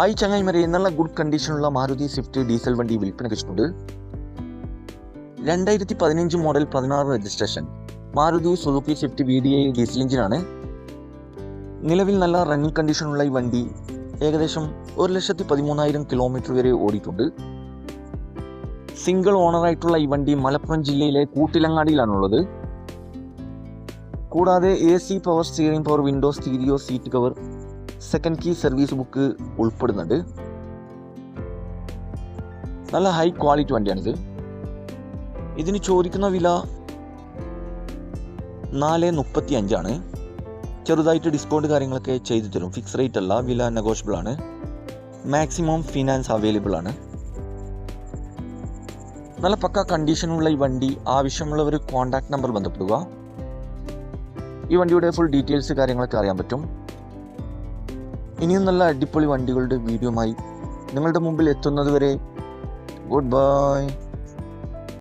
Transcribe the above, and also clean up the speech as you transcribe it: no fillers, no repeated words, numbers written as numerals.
ആയി ചങ്ങായിമാരെ, നല്ല ഗുഡ് കണ്ടീഷനുള്ള മാരുതി സ്വിഫ്റ്റ് ഡീസൽ വണ്ടി വിൽപ്പനയ്ക്ക് വെച്ചിട്ടുണ്ട്. 2015 model 16 registration Maruti Suzuki Swift VDI diesel എഞ്ചിനാണ്. നിലവിൽ നല്ല റണ്ണിങ് കണ്ടീഷനുള്ള ഈ വണ്ടി ഏകദേശം 1,13,000 കിലോമീറ്റർ വരെ ഓടിയിട്ടുണ്ട്. സിംഗിൾ ഓണറായിട്ടുള്ള ഈ വണ്ടി മലപ്പുറം ജില്ലയിലെ കൂട്ടിലങ്ങാടിയിലാണുള്ളത്. കൂടാതെ AC, power steering, power window, stereo, seat cover, second key, service book ഉൾപ്പെടുന്നുണ്ട്. നല്ല ഹൈ ക്വാളിറ്റി വണ്ടിയാണിത്. ഇതിന് ചോദിക്കുന്ന വില 435 ആണ്. ചെറുതായിട്ട് ഡിസ്കൗണ്ട് കാര്യങ്ങളൊക്കെ ചെയ്തു തരും. ഫിക്സ് റേറ്റ് അല്ല, വില നെഗോഷ്യബിൾ ആണ്. മാക്സിമം ഫിനാൻസ് അവൈലബിൾ ആണ്. നല്ല പക്ക കണ്ടീഷനുള്ള ഈ വണ്ടി ആവശ്യമുള്ളവർ കോൺടാക്ട് നമ്പർ ബന്ധപ്പെടുക. ഈ വണ്ടിയുടെ ഫുൾ ഡീറ്റെയിൽസ് കാര്യങ്ങളൊക്കെ അറിയാൻ പറ്റും. ഇനിയും നല്ല അടിപൊളി വണ്ടികളുടെ വീഡിയോയുമായി നിങ്ങളുടെ മുമ്പിൽ എത്തുന്നത് വരെ ഗുഡ് ബൈ.